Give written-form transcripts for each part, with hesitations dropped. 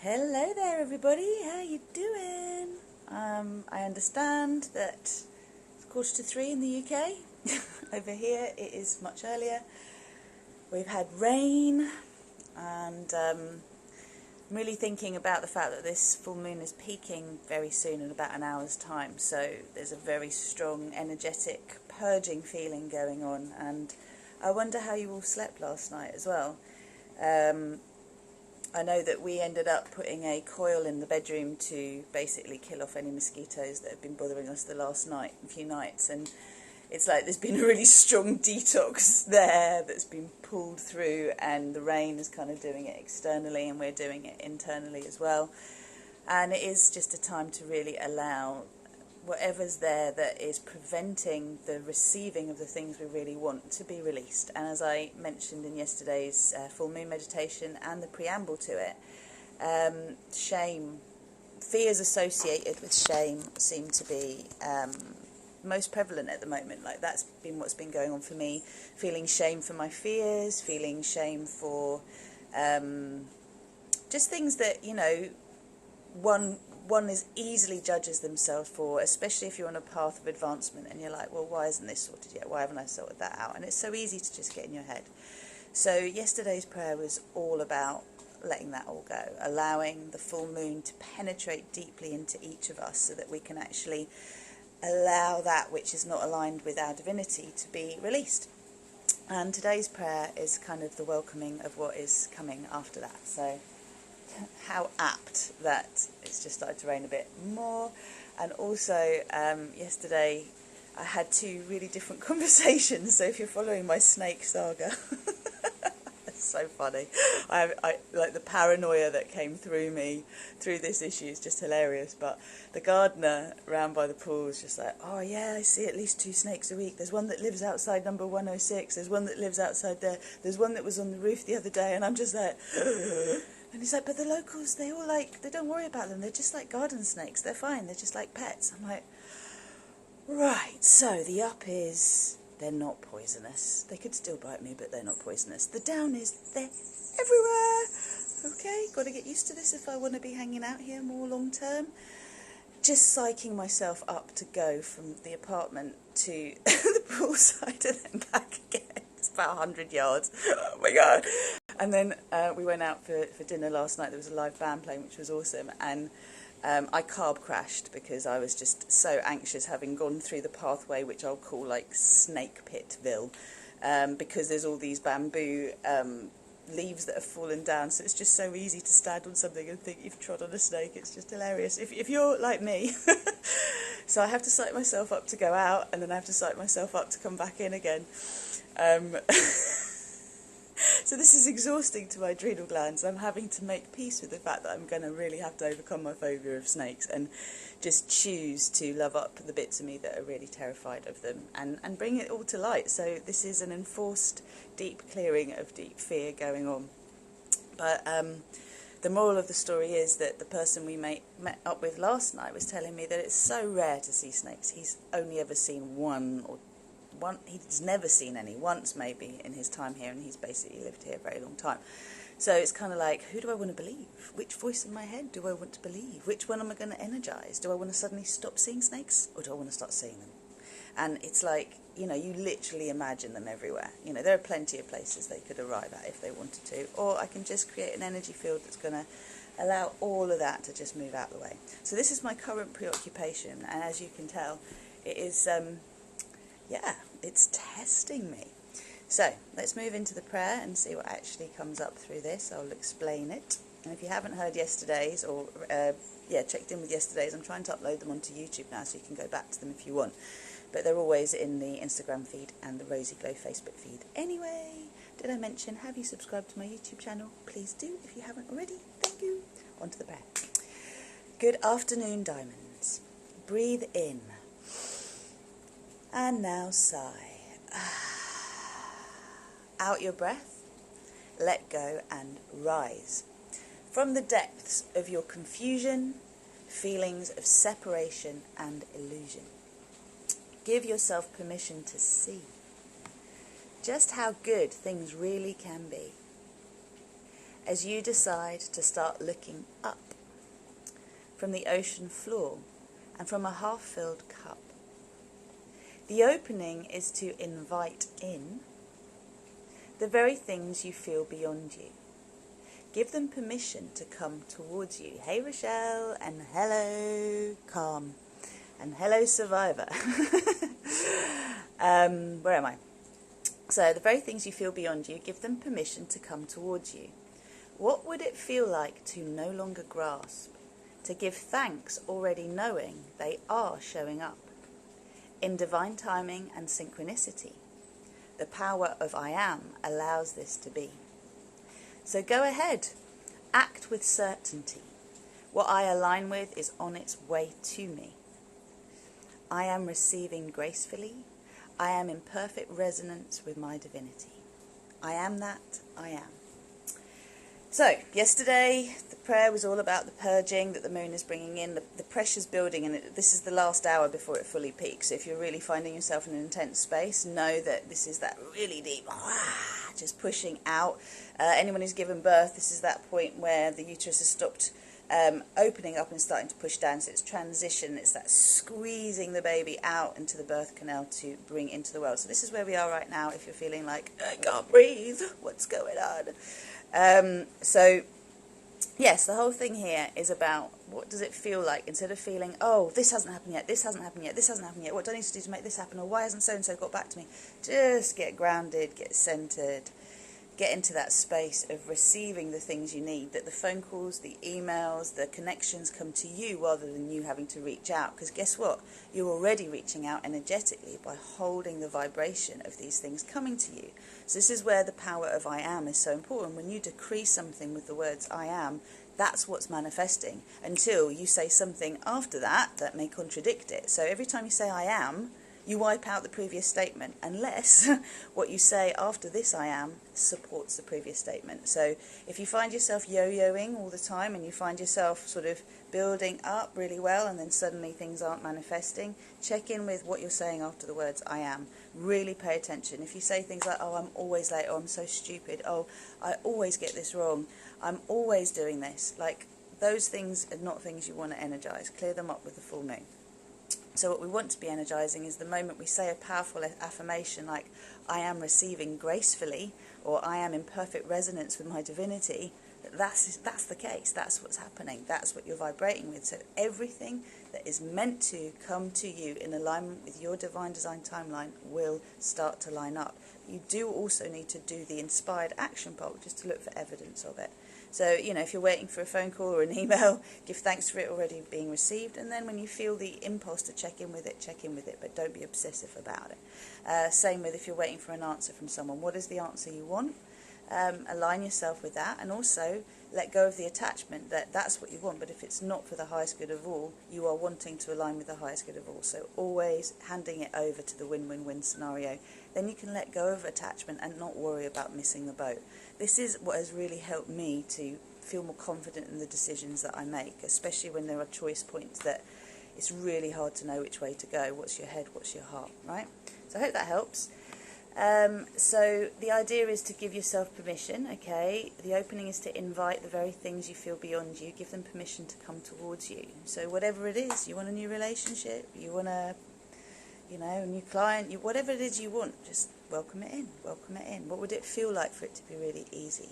Hello there everybody, how you doing? I understand that it's 2:45 in the UK. Over here it is much earlier. We've had rain and I'm really thinking about the fact that this full moon is peaking very soon in about an hour's time, so there's a very strong energetic purging feeling going on, and I wonder how you all slept last night as well. I know that we ended up putting a coil in the bedroom to basically kill off any mosquitoes that have been bothering us the last few nights, and it's like there's been a really strong detox there that's been pulled through, and the rain is kind of doing it externally and we're doing it internally as well. And it is just a time to really allow whatever's there that is preventing the receiving of the things we really want to be released. And as I mentioned in yesterday's full moon meditation and the preamble to it, shame, fears associated with shame seem to be most prevalent at the moment. Like, that's been what's been going on for me, feeling shame for my fears, feeling shame for just things that, you know, one is easily judges themselves for, especially if you're on a path of advancement and you're like, well, why isn't this sorted yet? Why haven't I sorted that out? And it's so easy to just get in your head. So yesterday's prayer was all about letting that all go, allowing the full moon to penetrate deeply into each of us so that we can actually allow that which is not aligned with our divinity to be released. And today's prayer is kind of the welcoming of what is coming after that. So how apt that it's just started to rain a bit more. And also yesterday I had two really different conversations, so if you're following my snake saga, it's so funny. I like the paranoia that came through me through this issue is just hilarious. But the gardener round by the pool was just like, oh yeah, I see at least 2 snakes a week. There's one that lives outside number 106, there's one that lives outside there, there's one that was on the roof the other day. And I'm just like and he's like, but the locals, they don't worry about them, they're just like garden snakes, they're fine, they're just like pets. I'm like, right, so the up is, they're not poisonous. They could still bite me, but they're not poisonous. The down is, they're everywhere. Okay, got to get used to this if I want to be hanging out here more long term. Just psyching myself up to go from the apartment to the poolside and then back again. It's about 100 yards. Oh my God. And then we went out for dinner last night. There was a live band playing, which was awesome. And I carb crashed because I was just so anxious, having gone through the pathway, which I'll call like Snake Pitville, because there's all these bamboo leaves that have fallen down. So it's just so easy to stand on something and think you've trod on a snake. It's just hilarious. If you're like me. So I have to psych myself up to go out, and then I have to psych myself up to come back in again. So this is exhausting to my adrenal glands. I'm having to make peace with the fact that I'm going to really have to overcome my phobia of snakes and just choose to love up the bits of me that are really terrified of them and bring it all to light. So this is an enforced deep clearing of deep fear going on. But the moral of the story is that the person we met up with last night was telling me that it's so rare to see snakes. He's only ever seen one, he's never seen any, once maybe in his time here, and he's basically lived here a very long time. So it's kind of like, who do I want to believe? Which voice in my head do I want to believe? Which one am I going to energize? Do I want to suddenly stop seeing snakes, or do I want to start seeing them? And it's like, you know, you literally imagine them everywhere. You know, there are plenty of places they could arrive at if they wanted to, or I can just create an energy field that's going to allow all of that to just move out of the way. So this is my current preoccupation, and as you can tell, it is yeah, it's testing me. So let's move into the prayer and see what actually comes up through this. I'll explain it. And if you haven't heard yesterday's, or checked in with yesterday's, I'm trying to upload them onto YouTube now, so you can go back to them if you want. But they're always in the Instagram feed and the RozyGlow Facebook feed. Anyway, did I mention, have you subscribed to my YouTube channel? Please do if you haven't already. Thank you. On to the prayer. Good afternoon, diamonds. Breathe in. And now sigh. Out your breath, let go and rise. From the depths of your confusion, feelings of separation and illusion, give yourself permission to see just how good things really can be. as you decide to start looking up from the ocean floor and from a half-filled cup. The opening is to invite in the very things you feel beyond you. Give them permission to come towards you. Hey Rochelle, and hello Calm, and hello Survivor. Where am I? So the very things you feel beyond you, give them permission to come towards you. What would it feel like to no longer grasp, to give thanks already knowing they are showing up? In divine timing and synchronicity, the power of I am allows this to be. So go ahead, act with certainty. What I align with is on its way to me. I am receiving gracefully. I am in perfect resonance with my divinity. I am that I am. So, yesterday, the prayer was all about the purging that the moon is bringing in, the pressure's building, and this is the last hour before it fully peaks. So if you're really finding yourself in an intense space, know that this is that really deep, just pushing out. Anyone who's given birth, this is that point where the uterus has stopped opening up and starting to push down. So it's transition, it's that squeezing the baby out into the birth canal to bring into the world. So this is where we are right now if you're feeling like, I can't breathe, what's going on? So yes, the whole thing here is about what does it feel like, instead of feeling, oh, this hasn't happened yet, this hasn't happened yet, this hasn't happened yet, what do I need to do to make this happen, or why hasn't so-and-so got back to me? Just get grounded, get centered, get into that space of receiving the things you need, that the phone calls, the emails, the connections come to you rather than you having to reach out. Because guess what? You're already reaching out energetically by holding the vibration of these things coming to you. So this is where the power of I am is so important. When you decree something with the words I am, that's what's manifesting, until you say something after that that may contradict it. So every time you say I am, you wipe out the previous statement, unless what you say after this I am supports the previous statement. So if you find yourself yo-yoing all the time, and you find yourself sort of building up really well and then suddenly things aren't manifesting, check in with what you're saying after the words I am. Really pay attention. If you say things like, oh, I'm always late, oh, I'm so stupid, oh, I always get this wrong, I'm always doing this, like those things are not things you want to energize. Clear them up with the full moon. So what we want to be energizing is the moment we say a powerful affirmation like, I am receiving gracefully, or I am in perfect resonance with my divinity. That's the case. That's what's happening. That's what you're vibrating with. So everything that is meant to come to you in alignment with your divine design timeline will start to line up. You do also need to do the inspired action poll just to look for evidence of it. So, you know, if you're waiting for a phone call or an email, give thanks for it already being received. And then when you feel the impulse to check in with it, but don't be obsessive about it. Same with if you're waiting for an answer from someone. What is the answer you want? Align yourself with that, and also let go of the attachment that that's what you want, but if it's not for the highest good of all, you are wanting to align with the highest good of all. So always handing it over to the win-win-win scenario. Then you can let go of attachment and not worry about missing the boat. This is what has really helped me to feel more confident in the decisions that I make, especially when there are choice points that it's really hard to know which way to go. What's your head, what's your heart, right? So I hope that helps. So the idea is to give yourself permission, okay? The opening is to invite the very things you feel beyond you. Give them permission to come towards you. So whatever it is, you want a new relationship, you want a new client, whatever it is you want, just welcome it in, welcome it in. What would it feel like for it to be really easy?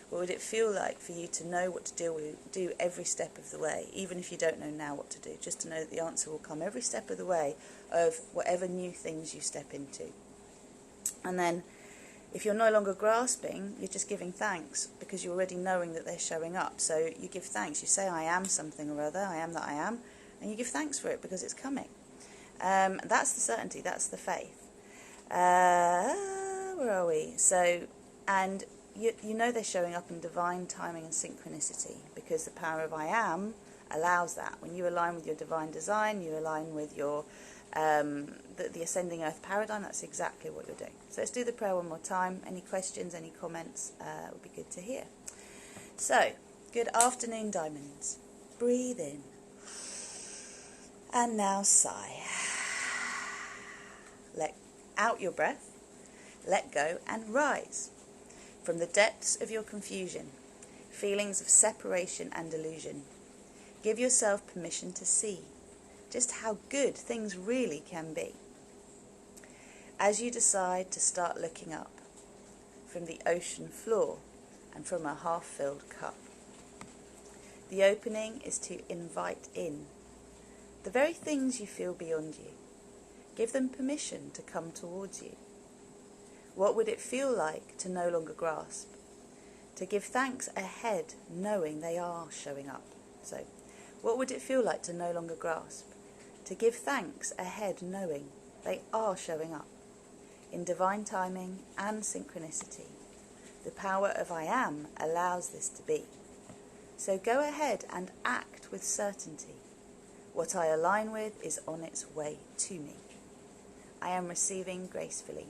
What would it feel like for you to know what to do every step of the way, even if you don't know now what to do, just to know that the answer will come every step of the way of whatever new things you step into. And then if you're no longer grasping, you're just giving thanks because you're already knowing that they're showing up. So you give thanks. You say, I am something or other. I am that I am. And you give thanks for it because it's coming. That's the certainty. That's the faith. Where are we? So, and you know they're showing up in divine timing and synchronicity because the power of I am allows that. When you align with your divine design, you align with your the ascending earth paradigm, that's exactly what you're doing. So let's do the prayer one more time. Any questions, any comments would be good to hear. So, good afternoon, diamonds. Breathe in. And now sigh. Let out your breath. Let go and rise. From the depths of your confusion, feelings of separation and illusion. Give yourself permission to see just how good things really can be. As you decide to start looking up from the ocean floor and from a half-filled cup, the opening is to invite in the very things you feel beyond you. Give them permission to come towards you. What would it feel like to no longer grasp? To give thanks ahead, knowing they are showing up. So, what would it feel like to no longer grasp? To give thanks ahead, knowing they are showing up. In divine timing and synchronicity, the power of I am allows this to be. So go ahead and act with certainty. What I align with is on its way to me. I am receiving gracefully.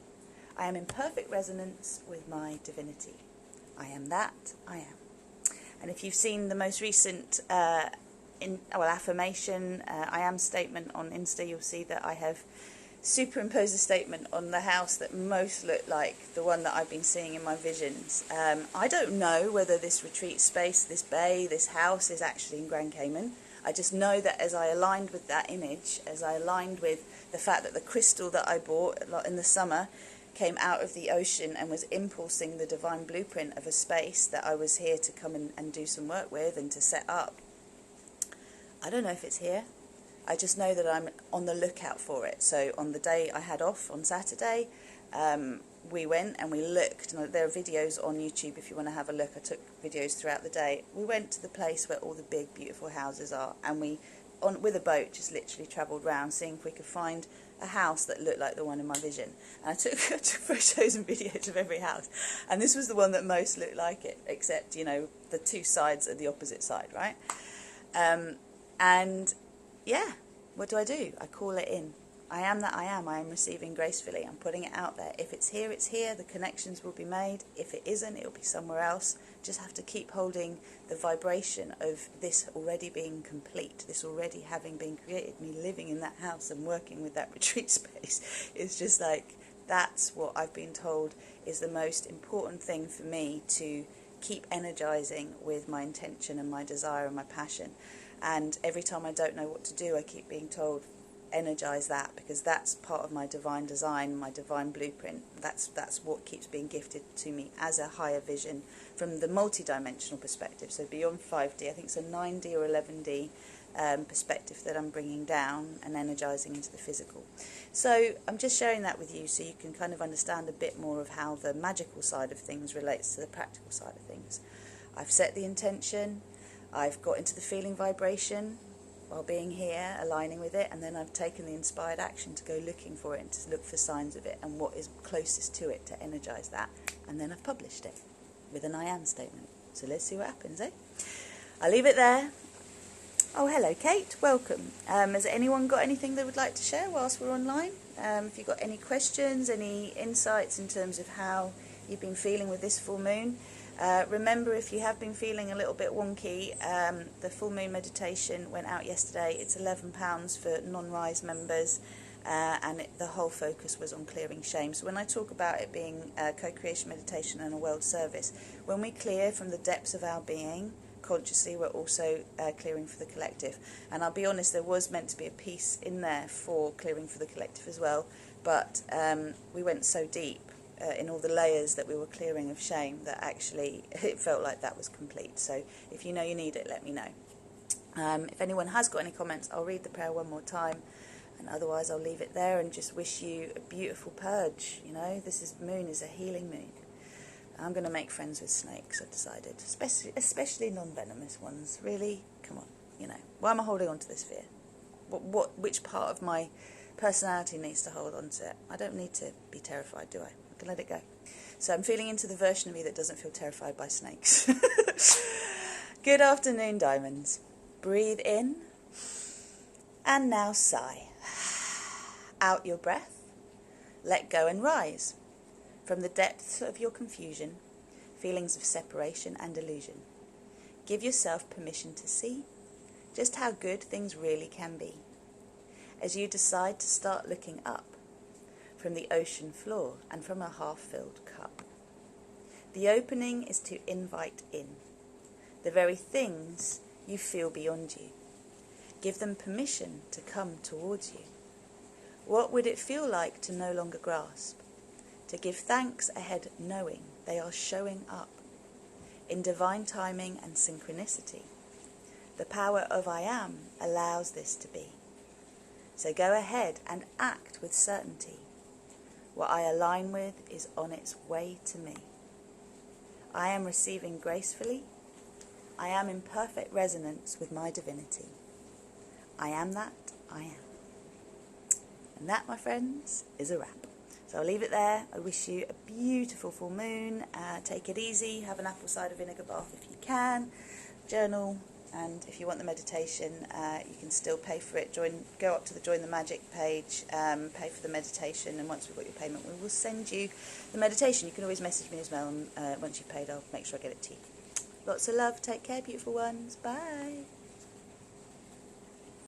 I am in perfect resonance with my divinity. I am that I am. And if you've seen the most recent affirmation, I am statement on Insta, you'll see that I have superimposed a statement on the house that most look like the one that I've been seeing in my visions. I don't know whether this retreat space, this bay, this house is actually in Grand Cayman. I just know that as I aligned with that image, as I aligned with the fact that the crystal that I bought in the summer came out of the ocean and was impulsing the divine blueprint of a space that I was here to come and do some work with and to set up. I don't know if it's here. I just know that I'm on the lookout for it. So on the day I had off on Saturday, we went and we looked. And there are videos on YouTube if you want to have a look. I took videos throughout the day. We went to the place where all the big, beautiful houses are. And we, with a boat, just literally travelled around, seeing if we could find a house that looked like the one in my vision. And I took photos and videos of every house. And this was the one that most looked like it, except, you know, the two sides are the opposite side, right? And yeah, what do? I call it in. I am that I am. I am receiving gracefully. I'm putting it out there. If it's here, it's here. The connections will be made. If it isn't, it'll be somewhere else. Just have to keep holding the vibration of this already being complete, this already having been created, me living in that house and working with that retreat space. It's just like, that's what I've been told is the most important thing for me to keep energizing with my intention and my desire and my passion. And every time I don't know what to do, I keep being told, energize that, because that's part of my divine design, my divine blueprint. That's what keeps being gifted to me as a higher vision from the multidimensional perspective. So beyond 5D, I think it's a 9D or 11D perspective that I'm bringing down and energizing into the physical. So I'm just sharing that with you so you can kind of understand a bit more of how the magical side of things relates to the practical side of things. I've set the intention. I've got into the feeling vibration while being here, aligning with it, and then I've taken the inspired action to go looking for it and to look for signs of it and what is closest to it to energize that, and then I've published it with an I am statement. So let's see what happens, eh? I'll leave it there. Oh, hello Kate, welcome. Has anyone got anything they would like to share whilst we're online? If you've got any questions, any insights in terms of how you've been feeling with this full moon. Remember, if you have been feeling a little bit wonky, the full moon meditation went out yesterday. It's £11 for non-RISE members, and the whole focus was on clearing shame. So when I talk about it being a co-creation meditation and a world service, when we clear from the depths of our being consciously, we're also clearing for the collective. And I'll be honest, there was meant to be a piece in there for clearing for the collective as well, but we went so deep in all the layers that we were clearing of shame that actually it felt like that was complete. So if you know you need it, let me know. If anyone has got any comments, I'll read the prayer one more time, and otherwise I'll leave it there and just wish you a beautiful purge. You know, moon is a healing moon. I'm going to make friends with snakes, I've decided, especially non-venomous ones. Really, come on, you know, why am I holding on to this fear? Which part of my personality needs to hold on to it? I don't need to be terrified, do I? I can let it go. So I'm feeling into the version of me that doesn't feel terrified by snakes. Good afternoon, diamonds. Breathe in, and now sigh. Out your breath, let go and rise. From the depths of your confusion, feelings of separation and illusion, give yourself permission to see just how good things really can be. As you decide to start looking up from the ocean floor and from a half-filled cup, the opening is to invite in the very things you feel beyond you. Give them permission to come towards you. What would it feel like to no longer grasp? To give thanks ahead knowing they are showing up in divine timing and synchronicity. The power of I am allows this to be. So go ahead and act with certainty. What I align with is on its way to me. I am receiving gracefully. I am in perfect resonance with my divinity. I am that I am. And that, my friends, is a wrap. So I'll leave it there. I wish you a beautiful full moon. Take it easy. Have an apple cider vinegar bath if you can. Journal. And if you want the meditation, you can still pay for it. Go up to the Join the Magic page, pay for the meditation, and once we've got your payment, we will send you the meditation. You can always message me as well, and once you've paid, I'll make sure I get it to you. Lots of love. Take care, beautiful ones. Bye.